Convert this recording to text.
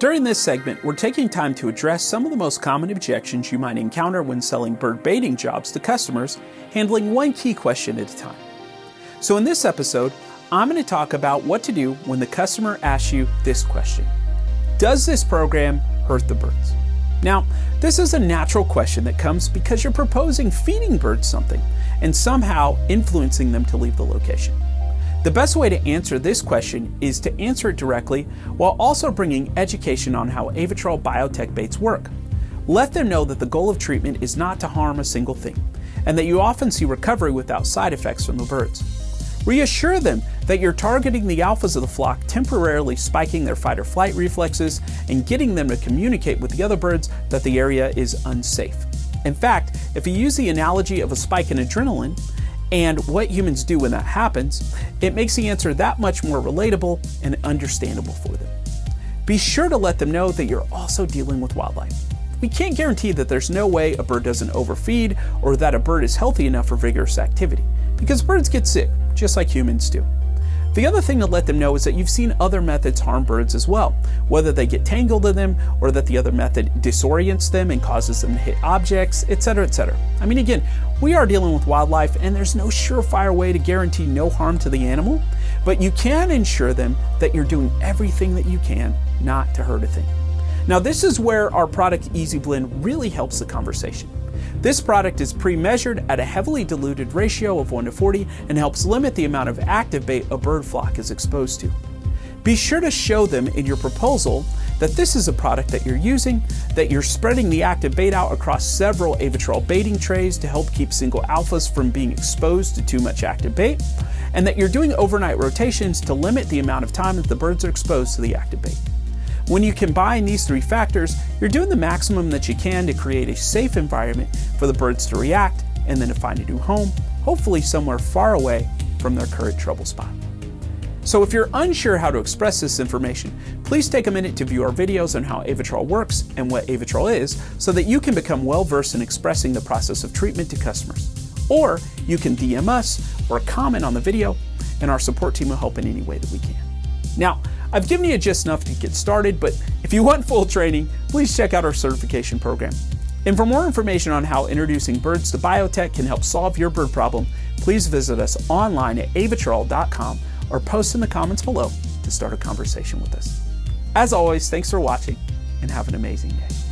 During this segment, we're taking time to address some of the most common objections you might encounter when selling bird baiting jobs to customers, handling one key question at a time. So in this episode, I'm going to talk about what to do when the customer asks you this question: does this program hurt the birds? Now, this is a natural question that comes because you're proposing feeding birds something and somehow influencing them to leave the location. The best way to answer this question is to answer it directly while also bringing education on how Avitrol biotech baits work. Let them know that the goal of treatment is not to harm a single thing, and that you often see recovery without side effects from the birds. Reassure them that you're targeting the alphas of the flock, temporarily spiking their fight or flight reflexes and getting them to communicate with the other birds that the area is unsafe. In fact, if you use the analogy of a spike in adrenaline and what humans do when that happens, it makes the answer that much more relatable and understandable for them. Be sure to let them know that you're also dealing with wildlife. We can't guarantee that there's no way a bird doesn't overfeed or that a bird is healthy enough for vigorous activity, because birds get sick, just like humans do. The other thing to let them know is that you've seen other methods harm birds as well, whether they get tangled in them or that the other method disorients them and causes them to hit objects, etc., etc. I mean, again, we are dealing with wildlife and there's no surefire way to guarantee no harm to the animal, but you can ensure them that you're doing everything that you can not to hurt a thing. Now, this is where our product Easy Blend really helps the conversation. This product is pre-measured at a heavily diluted ratio of 1:40 and helps limit the amount of active bait a bird flock is exposed to. Be sure to show them in your proposal that this is a product that you're using, that you're spreading the active bait out across several Avitrol baiting trays to help keep single alphas from being exposed to too much active bait, and that you're doing overnight rotations to limit the amount of time that the birds are exposed to the active bait. When you combine these three factors, you're doing the maximum that you can to create a safe environment for the birds to react and then to find a new home, hopefully somewhere far away from their current trouble spot. So if you're unsure how to express this information, please take a minute to view our videos on how Avitrol works and what Avitrol is so that you can become well versed in expressing the process of treatment to customers. Or you can DM us or comment on the video and our support team will help in any way that we can. Now, I've given you just enough to get started, but if you want full training, please check out our certification program. And for more information on how introducing birds to biotech can help solve your bird problem, please visit us online at avitrol.com or post in the comments below to start a conversation with us. As always, thanks for watching and have an amazing day.